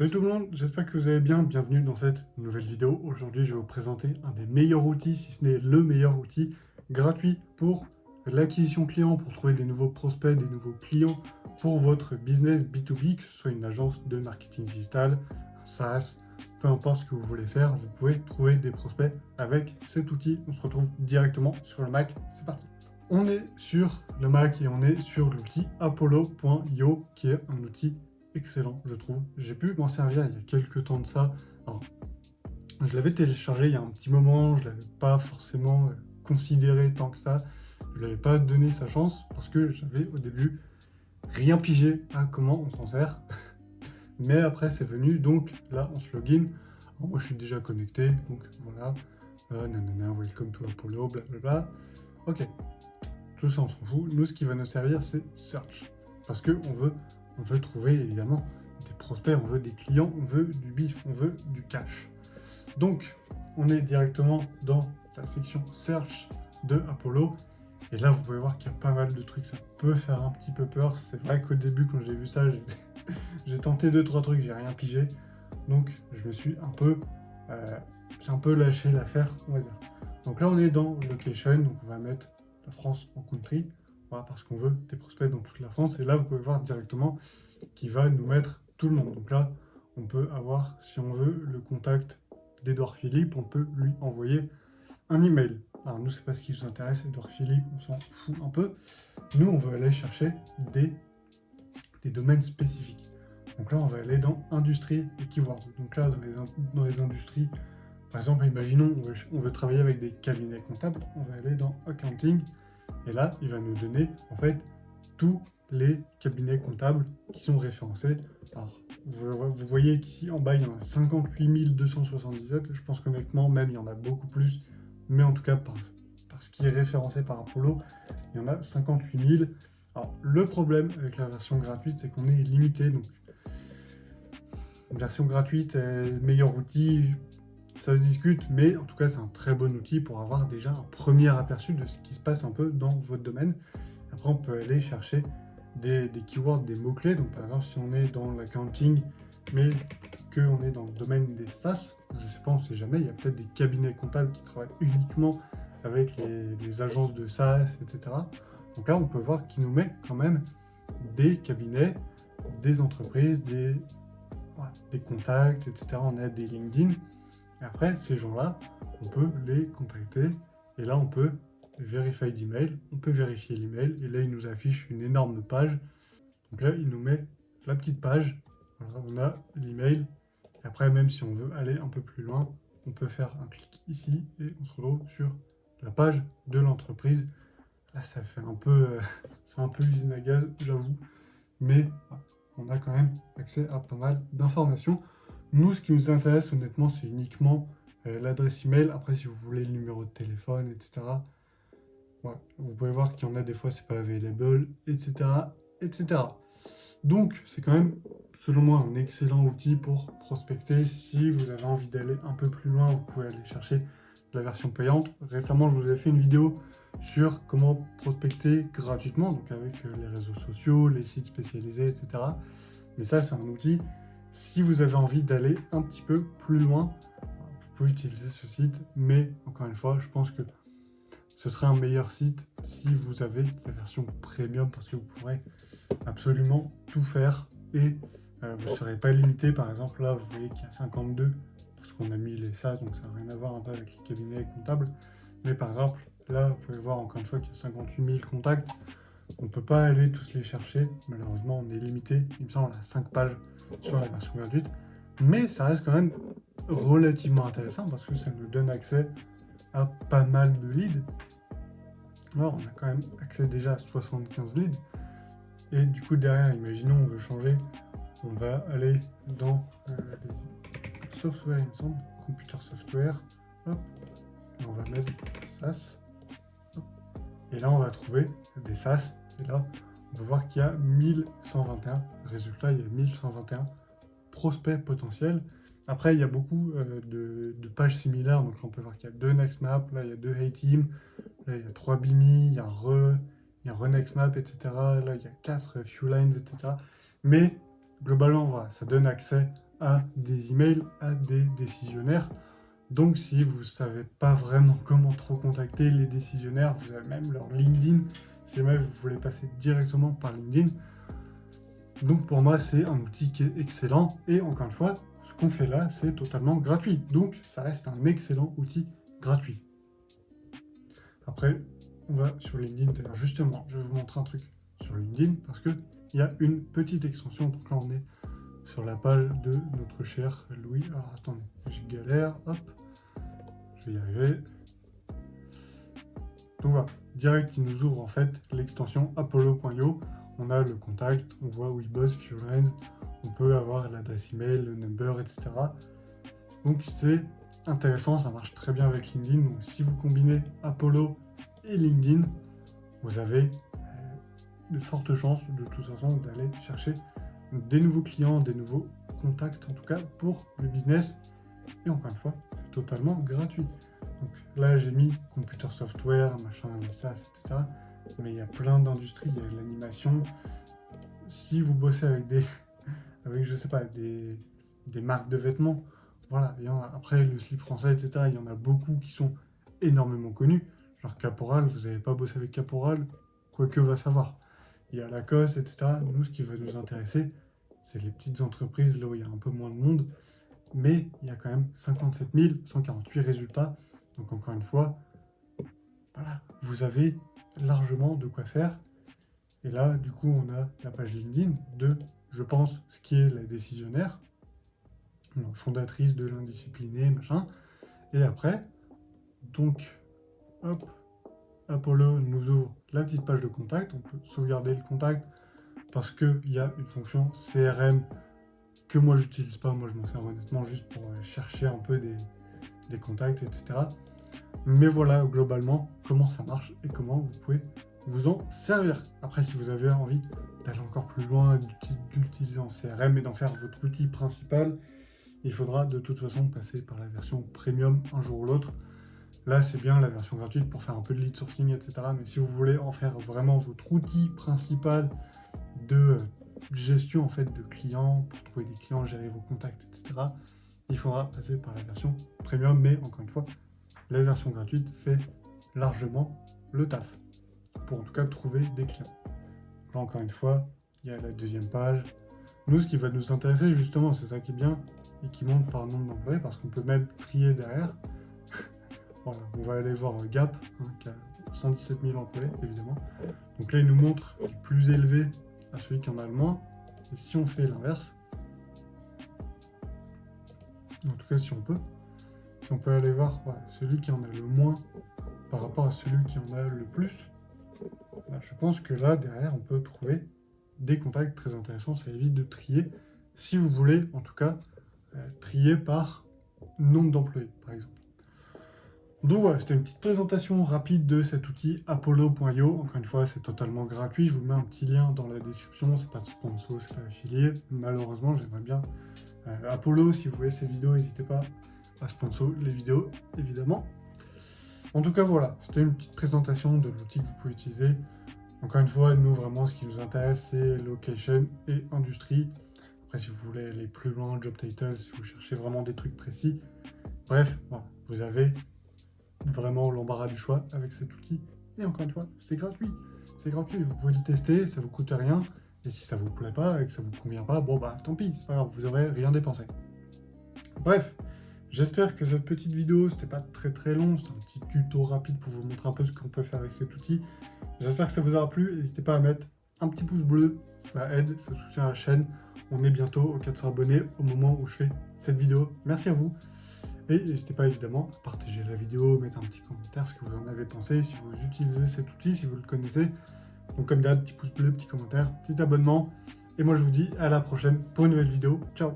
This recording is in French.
Salut tout le monde, j'espère que vous allez bien, bienvenue dans cette nouvelle vidéo. Aujourd'hui je vais vous présenter un des meilleurs outils, si ce n'est le meilleur outil gratuit pour l'acquisition client, pour trouver des nouveaux prospects, des nouveaux clients pour votre business B2B, que ce soit une agence de marketing digital, un SaaS, peu importe ce que vous voulez faire, vous pouvez trouver des prospects avec cet outil. On se retrouve directement sur le Mac, c'est parti. On est sur le Mac et on est sur l'outil Apollo.io qui est un outil excellent, je trouve. J'ai pu m'en servir il y a quelques temps de ça. Alors, je l'avais téléchargé il y a un petit moment, je ne l'avais pas forcément considéré tant que ça. Je ne lui avais pas donné sa chance parce que j'avais au début rien pigé à comment on s'en sert. Mais après c'est venu, donc là on se login. Alors, moi je suis déjà connecté, donc voilà. Nanana, welcome to Apollo, blablabla. Ok, tout ça on s'en fout. Nous ce qui va nous servir c'est search. Parce que on veut trouver évidemment des prospects, on veut des clients, on veut du bif, on veut du cash. Donc, on est directement dans la section Search de Apollo. Et là, vous pouvez voir qu'il y a pas mal de trucs. Ça peut faire un petit peu peur. C'est vrai qu'au début, quand j'ai vu ça, j'ai tenté 2-3 trucs, j'ai rien pigé. Donc, je me suis j'ai un peu lâché l'affaire, on va dire. Donc là, on est dans Location. Donc, on va mettre la France en country. Voilà, parce qu'on veut des prospects dans toute la France. Et là, vous pouvez voir directement qu'il va nous mettre tout le monde. Donc là, on peut avoir, si on veut, le contact d'Edouard Philippe, on peut lui envoyer un email. Alors nous, c'est pas ce qui nous intéresse, Edouard Philippe, on s'en fout un peu. Nous, on veut aller chercher des domaines spécifiques. Donc là, on va aller dans industrie et keywords. Donc là, dans les industries, par exemple, imaginons, on veut travailler avec des cabinets comptables, on va aller dans accounting, et là, il va nous donner, en fait, tous les cabinets comptables qui sont référencés. Alors, vous voyez qu'ici, en bas, il y en a 58 277. Je pense qu'honnêtement, même, il y en a beaucoup plus. Mais en tout cas, par ce qui est référencé par Apollo, il y en a 58 000. Alors, le problème avec la version gratuite, c'est qu'on est limité. Donc, une version gratuite est le meilleur outil, ça se discute, mais en tout cas, c'est un très bon outil pour avoir déjà un premier aperçu de ce qui se passe un peu dans votre domaine. Après, on peut aller chercher des keywords, des mots-clés. Donc, par exemple, si on est dans l'accounting, mais qu'on est dans le domaine des SaaS, je ne sais pas, on ne sait jamais, il y a peut-être des cabinets comptables qui travaillent uniquement avec les agences de SaaS, etc. Donc là, on peut voir qu'il nous met quand même des cabinets, des entreprises, des contacts, etc. On a des LinkedIn. Et après, ces gens-là, on peut les contacter. Et là, on peut vérifier d'email, on peut vérifier l'email. Et là, il nous affiche une énorme page. Donc là, il nous met la petite page. Voilà, on a l'email. Et après, même si on veut aller un peu plus loin, on peut faire un clic ici et on se retrouve sur la page de l'entreprise. Là, ça fait un peu, c'est un peu usine à gaz, j'avoue. Mais on a quand même accès à pas mal d'informations. Nous, ce qui nous intéresse, honnêtement, c'est uniquement l'adresse email. Après, si vous voulez le numéro de téléphone, etc., ouais, vous pouvez voir qu'il y en a des fois, c'est pas available, etc., etc. Donc, c'est quand même, selon moi, un excellent outil pour prospecter. Si vous avez envie d'aller un peu plus loin, vous pouvez aller chercher la version payante. Récemment, je vous ai fait une vidéo sur comment prospecter gratuitement, donc avec les réseaux sociaux, les sites spécialisés, etc. Mais ça, c'est un outil. Si vous avez envie d'aller un petit peu plus loin, vous pouvez utiliser ce site. Mais encore une fois, je pense que ce serait un meilleur site si vous avez la version premium parce que vous pourrez absolument tout faire et vous ne serez pas limité. Par exemple, là, vous voyez qu'il y a 52 parce qu'on a mis les SaaS, donc ça n'a rien à voir un peu avec les cabinets comptables. Mais par exemple, là, vous pouvez voir encore une fois qu'il y a 58 000 contacts. On ne peut pas aller tous les chercher. Malheureusement, on est limité. Il me semble à 5 pages sur la version gratuite. Mais ça reste quand même relativement intéressant parce que ça nous donne accès à pas mal de leads. Alors, on a quand même accès déjà à 75 leads. Et du coup, derrière, imaginons, on veut changer. On va aller dans les software, il me semble, computer software. Hop, et on va mettre SaaS. Hop, et là, on va trouver des SaaS. Et là, on peut voir qu'il y a 1121 résultats, il y a 1121 prospects potentiels. Après, il y a beaucoup de pages similaires. Donc, on peut voir qu'il y a 2 Nextmap, là, il y a 2 HeyTeam, là, il y a 3 Bimi, il y a ReNextMap, etc. Là, il y a 4 FewLines, etc. Mais globalement, voilà, ça donne accès à des emails, à des décisionnaires. Donc si vous ne savez pas vraiment comment trop contacter les décisionnaires, vous avez même leur LinkedIn, si jamais vous voulez passer directement par LinkedIn. Donc pour moi, c'est un outil qui est excellent. Et encore une fois, ce qu'on fait là, c'est totalement gratuit. Donc ça reste un excellent outil gratuit. Après, on va sur LinkedIn. D'ailleurs, justement, je vais vous montrer un truc sur LinkedIn parce qu'il y a une petite extension. Donc là, on est sur la page de notre cher Louis. Alors attendez, je galère. Hop, je vais y arriver. Donc voilà, direct, il nous ouvre en fait l'extension apollo.io. On a le contact, on voit où il bosse, Freelance, on peut avoir l'adresse email, le number, etc. Donc c'est intéressant, ça marche très bien avec LinkedIn. Donc si vous combinez Apollo et LinkedIn, vous avez de fortes chances de toute façon d'aller chercher des nouveaux clients, des nouveaux contacts en tout cas pour le business. Et encore une fois, c'est totalement gratuit. Donc là, j'ai mis computer software, machin, SaaS, etc. Mais il y a plein d'industries, il y a l'animation. Si vous bossez avec je sais pas, des marques de vêtements, voilà. Après, le slip français, etc., il y en a beaucoup qui sont énormément connus. Genre Caporal, vous n'avez pas bossé avec Caporal, quoique va savoir. Il y a Lacoste, etc. Nous, ce qui va nous intéresser, c'est les petites entreprises, là où il y a un peu moins de monde. Mais il y a quand même 57 148 résultats. Donc encore une fois, voilà, vous avez largement de quoi faire. Et là, du coup, on a la page LinkedIn de, je pense, ce qui est la décisionnaire, donc fondatrice de l'indiscipliné, machin. Et après, donc, hop, Apollo nous ouvre la petite page de contact. On peut sauvegarder le contact parce qu'il y a une fonction CRM que moi, j'utilise pas. Moi, je m'en sers honnêtement juste pour chercher un peu des contacts, etc. Mais voilà, globalement, comment ça marche et comment vous pouvez vous en servir. Après, si vous avez envie d'aller encore plus loin, d'utiliser en CRM et d'en faire votre outil principal, il faudra de toute façon passer par la version premium un jour ou l'autre. Là, c'est bien la version gratuite pour faire un peu de lead sourcing, etc. Mais si vous voulez en faire vraiment votre outil principal de gestion en fait de clients, pour trouver des clients, gérer vos contacts, etc., il faudra passer par la version premium. Mais encore une fois, la version gratuite fait largement le taf, pour en tout cas trouver des clients. Là, encore une fois, il y a la deuxième page. Nous, ce qui va nous intéresser, justement, c'est ça qui est bien, et qui monte par nombre d'employés, parce qu'on peut même trier derrière. Voilà, on va aller voir Gap, qui a 117 000 employés, évidemment. Donc là, il nous montre le plus élevé à celui qui en a le moins. Et si on fait l'inverse, en tout cas, si on peut aller voir celui qui en a le moins par rapport à celui qui en a le plus, je pense que là, derrière, on peut trouver des contacts très intéressants. Ça évite de trier, si vous voulez, en tout cas, trier par nombre d'employés, par exemple. Donc voilà, c'était une petite présentation rapide de cet outil apollo.io. Encore une fois, c'est totalement gratuit. Je vous mets un petit lien dans la description. C'est pas de sponsor, c'est pas affilié. Malheureusement, j'aimerais bien Apollo, si vous voyez ces vidéos, n'hésitez pas à sponsor les vidéos, évidemment. En tout cas, voilà, c'était une petite présentation de l'outil que vous pouvez utiliser. Encore une fois, nous, vraiment, ce qui nous intéresse, c'est location et industrie. Après, si vous voulez aller plus loin, job title, si vous cherchez vraiment des trucs précis. Bref, voilà, vous avez vraiment l'embarras du choix avec cet outil. Et encore une fois, c'est gratuit. C'est gratuit, vous pouvez le tester, ça vous coûte rien. Et si ça vous plaît pas et que ça vous convient pas, bon bah tant pis, c'est pas grave, vous aurez rien dépensé. Bref, j'espère que cette petite vidéo, c'était pas très long, c'est un petit tuto rapide pour vous montrer un peu ce qu'on peut faire avec cet outil. J'espère que ça vous aura plu, n'hésitez pas à mettre un petit pouce bleu, ça aide, ça soutient la chaîne. On est bientôt aux 400 abonnés au moment où je fais cette vidéo. Merci à vous. Et n'hésitez pas évidemment à partager la vidéo, mettre un petit commentaire, ce que vous en avez pensé, si vous utilisez cet outil, si vous le connaissez. Donc comme d'hab, petit pouce bleu, petit commentaire, petit abonnement. Et moi je vous dis à la prochaine pour une nouvelle vidéo. Ciao!